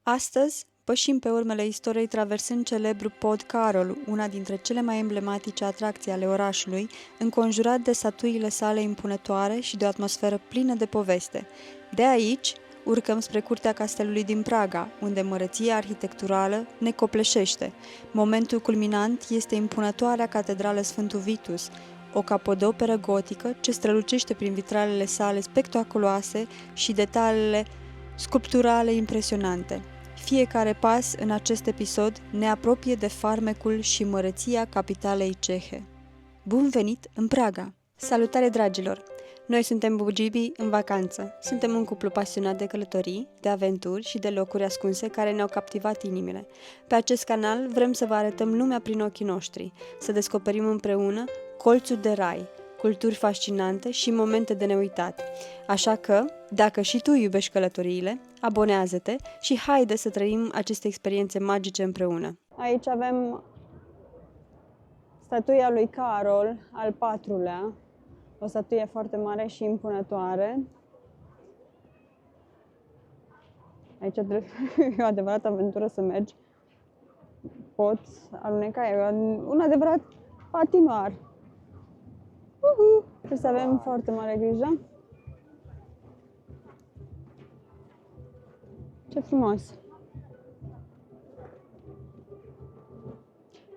Astăzi, pășim pe urmele istoriei traversând celebrul pod Carol, una dintre cele mai emblematice atracții ale orașului, înconjurat de statuile sale impunătoare și de o atmosferă plină de poveste. De aici, urcăm spre curtea castelului din Praga, unde măreția arhitecturală ne copleșește. Momentul culminant este impunătoarea catedrală Sfântul Vitus, o capodoperă gotică ce strălucește prin vitralele sale spectaculoase și detaliile sculpturale impresionante. Fiecare pas în acest episod ne apropie de farmecul și măreția capitalei cehe. Bun venit în Praga! Salutare, dragilor! Noi suntem Bugibi în vacanță. Suntem un cuplu pasionat de călătorii, de aventuri și de locuri ascunse care ne-au captivat inimile. Pe acest canal vrem să vă arătăm lumea prin ochii noștri, să descoperim împreună colțuri de rai, culturi fascinante și momente de neuitat. Așa că, dacă și tu iubești călătoriile, abonează-te și haide să trăim aceste experiențe magice împreună. Aici avem statuia lui Carol al IV-lea, o statuie foarte mare și impunătoare. Aici e o adevărată aventură să mergi. Poți aluneca, e un adevărat patinoar. Trebuie să avem foarte mare grijă. Ce frumos!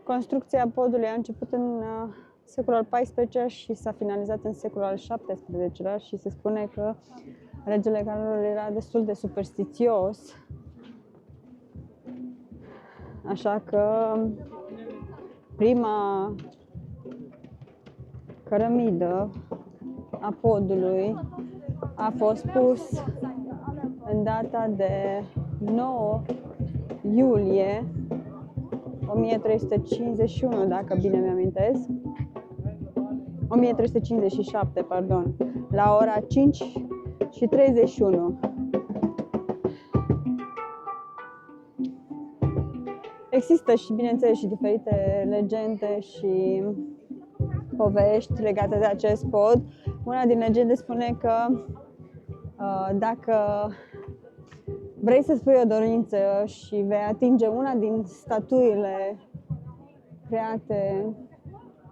Construcția podului a început în secolul al XIV-lea și s-a finalizat în secolul al XVII-lea și se spune că regele Carol era destul de superstițios, așa că prima cărămidă a podului a fost pus în data de 9 iulie 1351, dacă bine mi-amintesc. 1357, pardon, la ora 5:31. Există și, bineînțeles, și diferite legende și povești legate de acest pod. Una din legende spune că dacă vrei să spui o dorință și vei atinge una din statuile create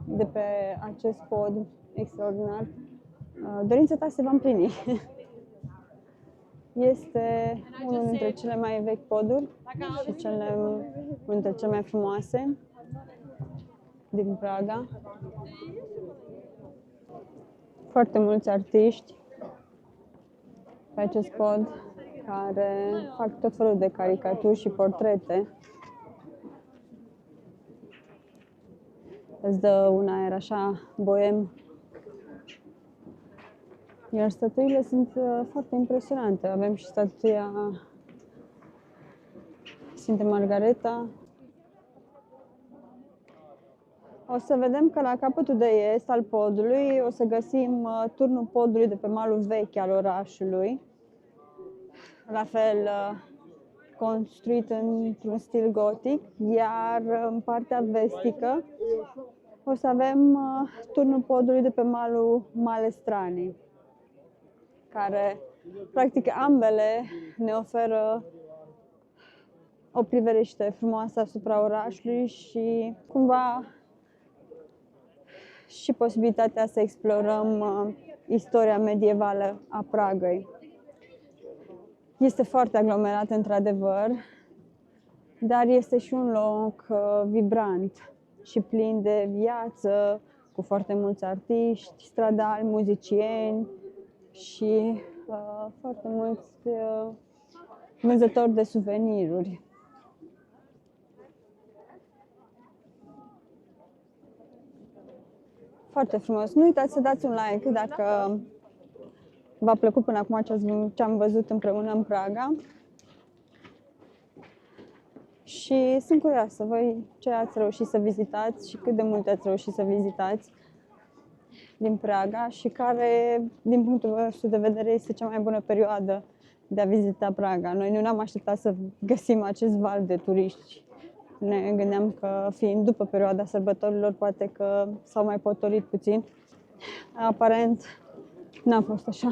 de pe acest pod extraordinar, dorința ta se va împlini. Este unul dintre cele mai vechi poduri și unul dintre cele mai frumoase din Praga. Foarte mulți artiști pe acest pod care fac tot felul de caricaturi și portrete. Îți dă un aer așa boem. Iar statuile sunt foarte impresionante. Avem și statuia Sfântă Margareta. O să vedem că la capătul de est al podului o să găsim turnul podului de pe malul vechi al orașului. La fel construit într-un stil gotic, iar în partea vestică o să avem turnul podului de pe malul Malestranii, care, practic, ambele ne oferă o priveliște frumoasă asupra orașului și, cumva, și posibilitatea să explorăm istoria medievală a Pragăi. Este foarte aglomerat, într-adevăr, dar este și un loc vibrant și plin de viață, cu foarte mulți artiști, stradali, muzicieni și foarte mulți vânzători de suveniruri. Foarte frumos! Nu uitați să dați un like dacă v-a plăcut până acum ce am văzut împreună în Praga. Și sunt curioasă, voi ce ați reușit să vizitați și cât de multe ați reușit să vizitați din Praga și care, din punctul vostru de vedere, este cea mai bună perioadă de a vizita Praga. Noi nu ne-am așteptat să găsim acest val de turiști. Ne gândeam că, fiind după perioada sărbătorilor, poate că s-au mai potolit puțin. Aparent, n-a fost așa.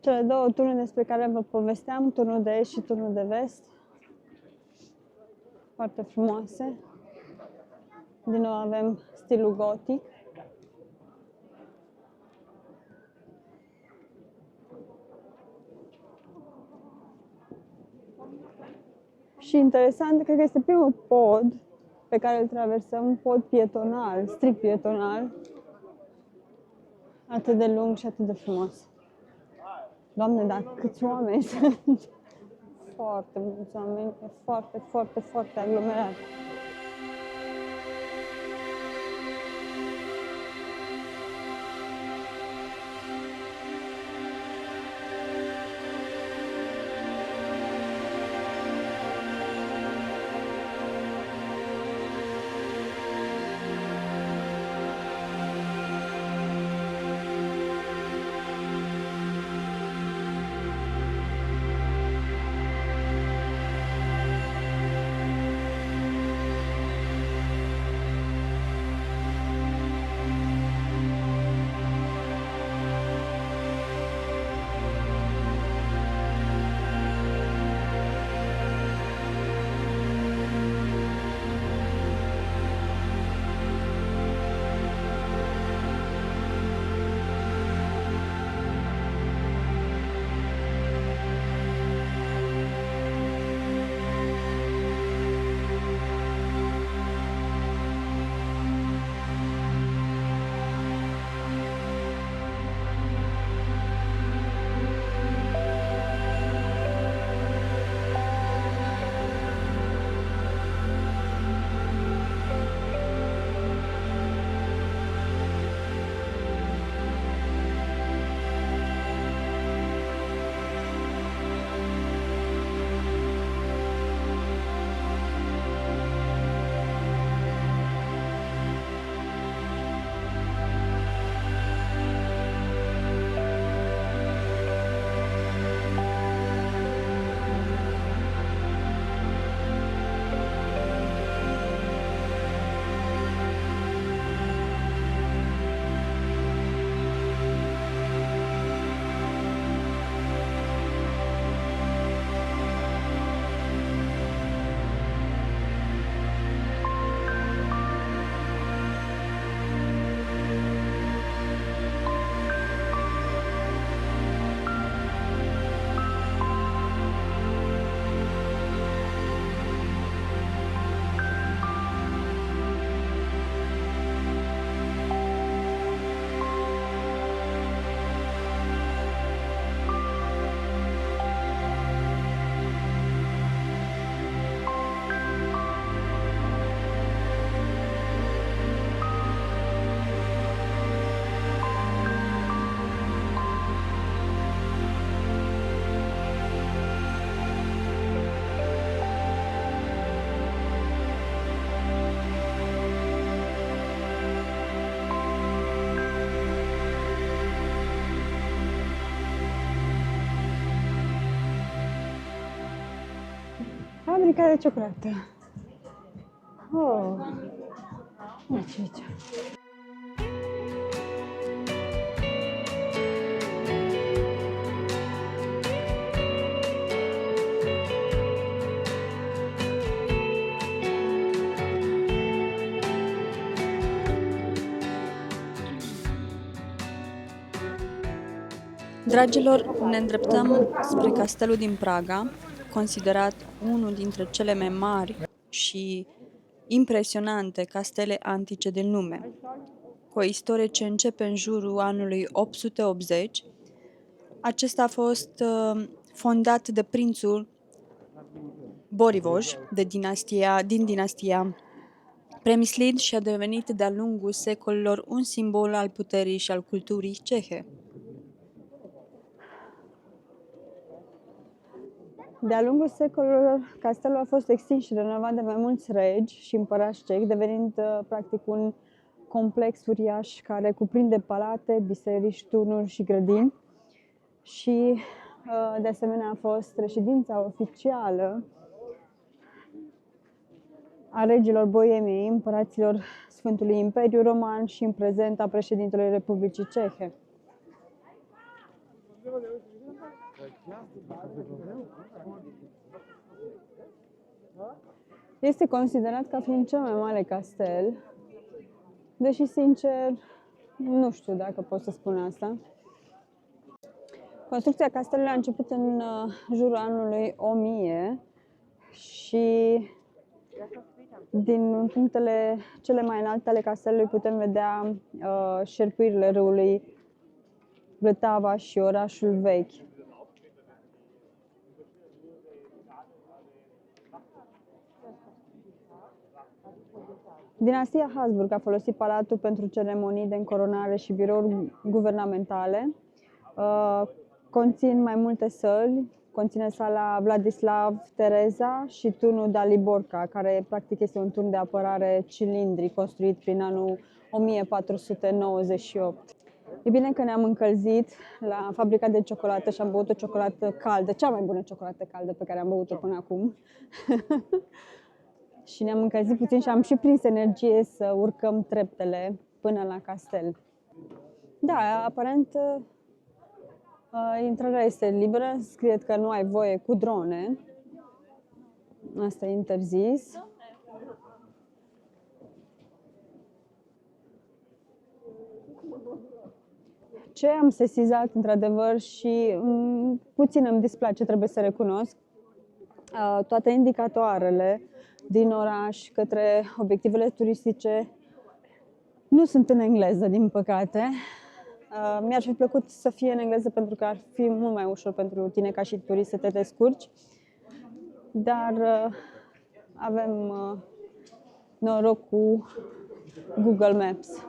Cele două turnuri despre care vă povesteam, turnul de est și turnul de vest, foarte frumoase. Din nou avem stilul gotic. Și interesant, cred că este primul pod pe care îl traversăm, un pod pietonal, strict pietonal, atât de lung și atât de frumos. Doamne, dar câți oameni sunt! Foarte mulți oameni, e foarte, foarte, foarte aglomerat. Fabrica de ciocolată. Oh, aici. Dragilor, ne îndreptăm spre castelul din Praga, considerat unul dintre cele mai mari și impresionante castele antice din lume, cu o istorie ce începe în jurul anului 880. Acesta a fost fondat de prințul Borivoj din dinastia Premislid și a devenit de-a lungul secolelor un simbol al puterii și al culturii cehe. De-a lungul secolelor, castelul a fost extins și renovat de mai mulți regi și împărați cehi, devenind practic un complex uriaș care cuprinde palate, biserici, turnuri și grădini. Și de asemenea a fost reședința oficială a regilor Boemiei, împăraților Sfântului Imperiu Roman și în prezent a președintelui Republicii Cehe. Este considerat ca fiind cel mai mare castel, deși, sincer, nu știu dacă pot să spun asta. Construcția castelului a început în jurul anului 1000 și din punctele cele mai înalte ale castelului putem vedea șerpuirile râului Vltava și orașul vechi. Dinastia Habsburg a folosit palatul pentru ceremonii de încoronare și birouri guvernamentale. Conțin mai multe săli, conține sala Vladislav Tereza și turnul Daliborca, care practic este un turn de apărare cilindric construit prin anul 1498. E bine că ne-am încălzit la fabrica de ciocolată și am băut o ciocolată caldă, cea mai bună ciocolată caldă pe care am băut-o până acum. Și ne-am încălzit puțin și am și prins energie să urcăm treptele până la castel. Da, aparent intrarea este liberă, scrie că nu ai voie cu drone. Asta e interzis. Ce am sesizat într-adevăr și puțin îmi displace, trebuie să recunosc, toate indicatoarele din oraș către obiectivele turistice nu sunt în engleză, din păcate. Mi-ar fi plăcut să fie în engleză pentru că ar fi mult mai ușor pentru tine ca și turist să te descurci, dar avem noroc cu Google Maps.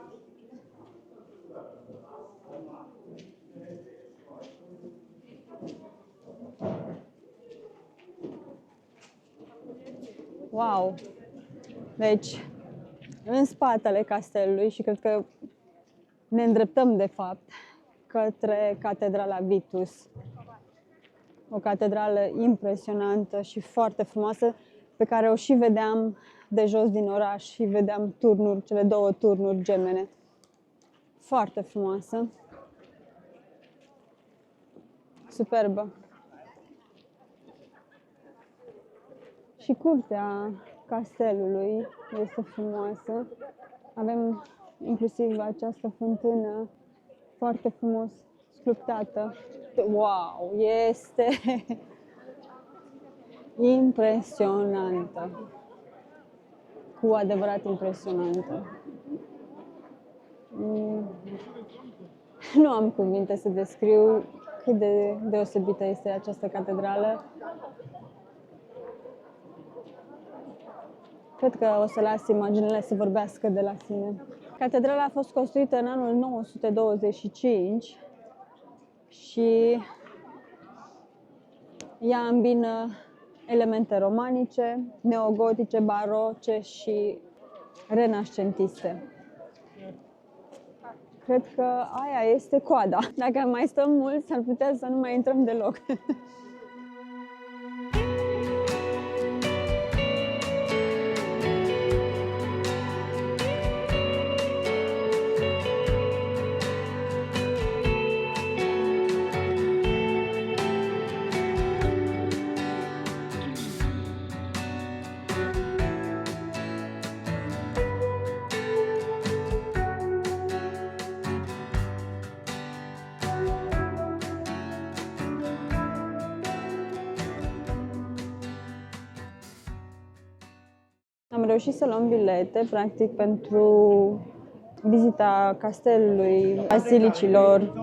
Wow! Deci, în spatele castelului, și cred că ne îndreptăm de fapt către Catedrala Vitus. O catedrală impresionantă și foarte frumoasă, pe care o și vedeam de jos din oraș și vedeam turnuri, cele două turnuri gemene. Foarte frumoasă. Superbă. Și curtea castelului este frumoasă. Avem inclusiv această fântână foarte frumos sculptată. Wow! Este impresionantă. Cu adevărat impresionantă. Nu am cuvinte să descriu cât de deosebită este această catedrală. Cred că o să las imaginele să vorbească de la sine. Catedrala a fost construită în anul 925 și ea îmbină elemente romanice, neogotice, baroce și renascentiste. Cred că aia este coada. Dacă mai stăm mult, s-ar putea să nu mai intrăm deloc. Am reușit să luăm bilete, practic, pentru vizita castelului, bazilicilor.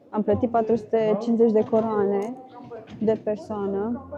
Am plătit 450 de coroane de persoană.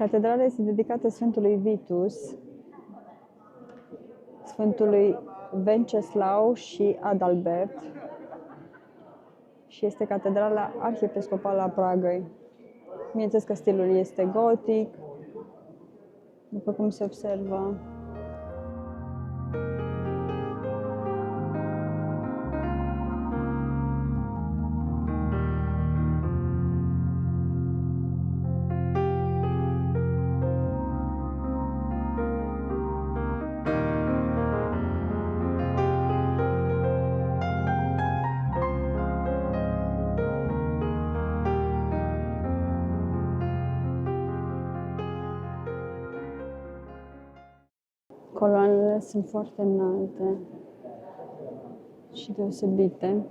Catedrala este dedicată Sfântului Vitus, Sfântului Venceslau și Adalbert și este catedrala arhiepiscopală a Pragăi. Bineînțeles că stilul este gotic, după cum se observă. Coloanele sunt foarte înalte și deosebite.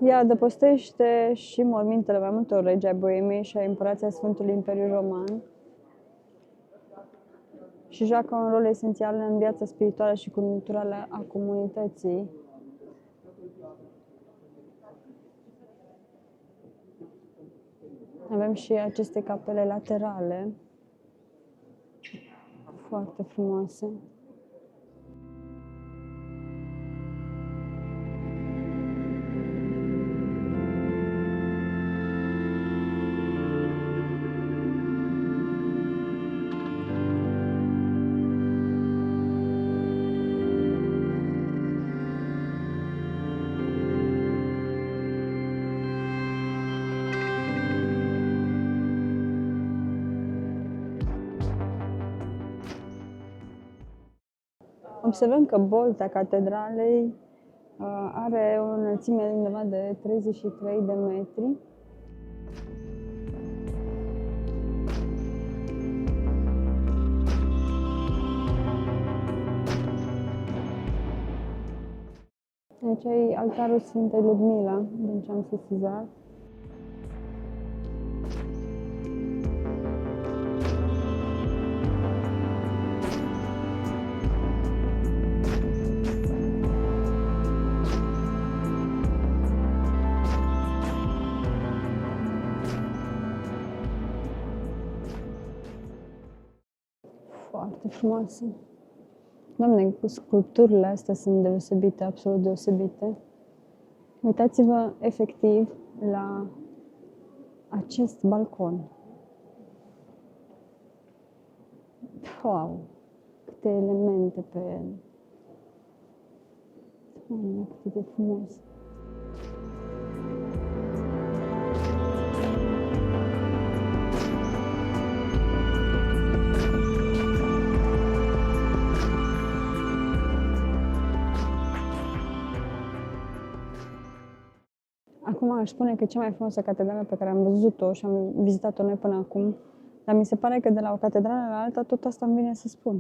Ea adăpostește și mormintele mai multor regi ai Boemiei și ai împărații Sfântului Imperiu Roman și joacă un rol esențial în viața spirituală și culturală a comunității. Avem și aceste capele laterale, foarte frumoase. Observăm că bolta catedralei are o înălțime undeva de 33 de metri. Aici e altarul Sfintei Ludmila, din ce am sesizat. Foarte frumoase. Doamne, sculpturile astea sunt deosebite, absolut deosebite. Uitați-vă efectiv la acest balcon. Wow! Câte elemente pe el. Doamne, cât de frumos! Acum aș spune că cea mai frumoasă catedrală pe care am văzut-o și am vizitat-o noi până acum, dar mi se pare că de la o catedrală la alta tot asta îmi vine să spun.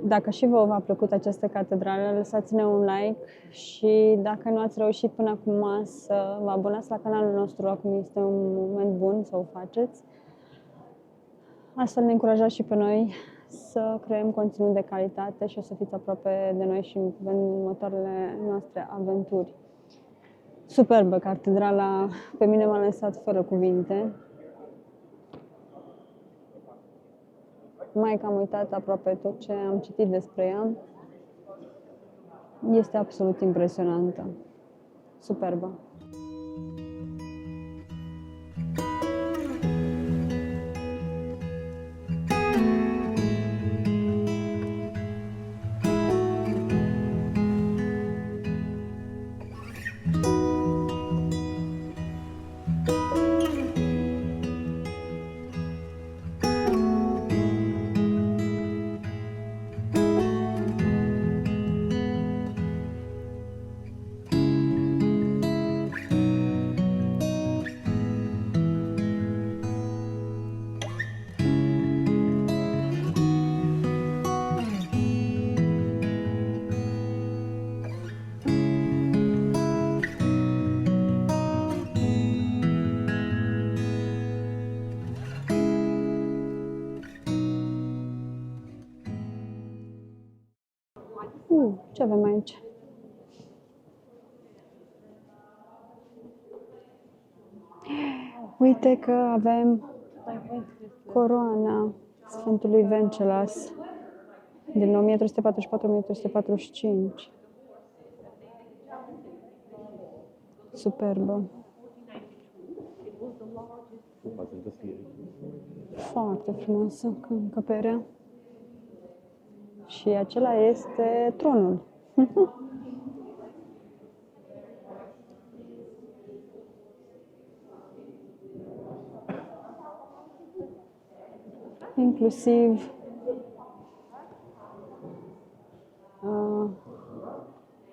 Dacă și vouă v-a plăcut această catedrală, lăsați-ne un like și dacă nu ați reușit până acum să vă abonați la canalul nostru, acum este un moment bun să o faceți. Astfel ne încurajați și pe noi să creăm conținut de calitate și o să fiți aproape de noi și în următoarele noastre aventuri. Superbă catedrala, pe mine m-a lăsat fără cuvinte. Mai că am uitat aproape tot ce am citit despre ea. Este absolut impresionantă. Superbă. Ce avem aici? Uite că avem coroana Sfântului Vencelas din 1344-1345. Superbă. Foarte frumoasă încăperea. Și acela este tronul. Inclusiv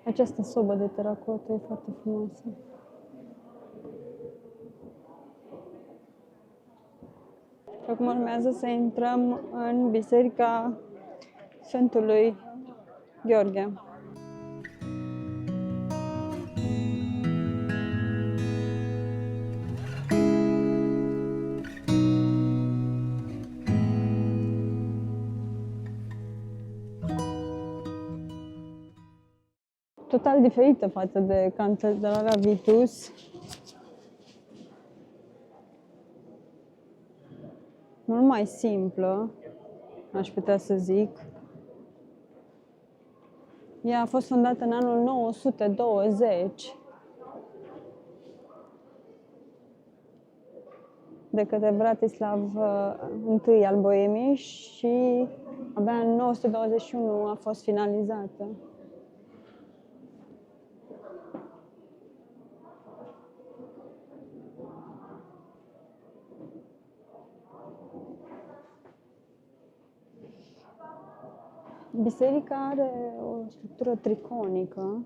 această sobă de teracotă e foarte frumoasă. Acum urmează să intrăm în Biserica Sfântului Gheorghe. Total diferită față de Catedrala Vitus. Mult mai simplă, aș putea să zic. Ea a fost fondată în anul 920 de către Vratislav I al Boemiei și abia în 921 a fost finalizată. Biserica are o structură triconică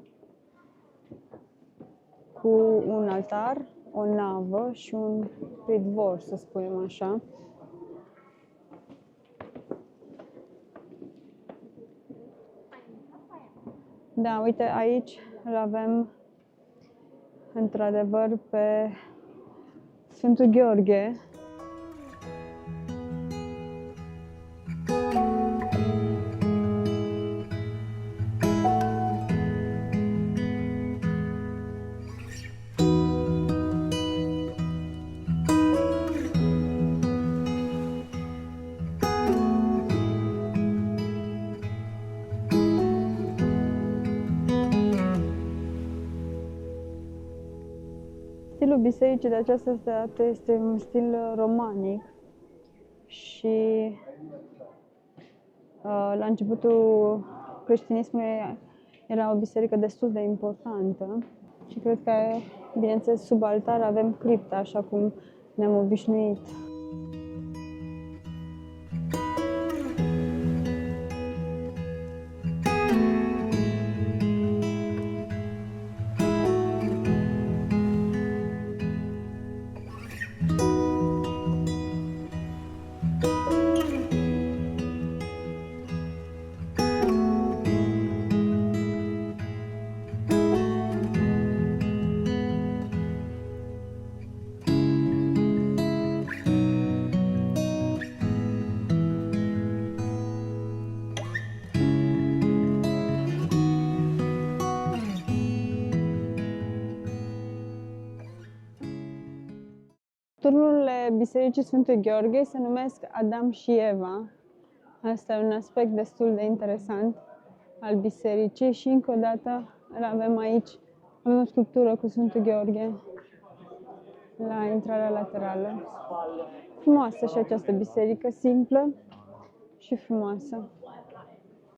cu un altar, o navă și un pridvor, să spunem așa. Da, uite, aici îl avem într-adevăr pe Sfântul Gheorghe. Stilul bisericii de această dată este un stil romanic și la începutul creștinismului era o biserică destul de importantă și cred că, bineînțeles, sub altar avem cripta, așa cum ne-am obișnuit. turnurile Bisericii Sfântul Gheorghe se numesc Adam și Eva. Asta e un aspect destul de interesant al bisericii și încă o dată îl avem aici. Avem o sculptură cu Sfântul Gheorghe la intrarea laterală. Frumoasă și această biserică, simplă și frumoasă.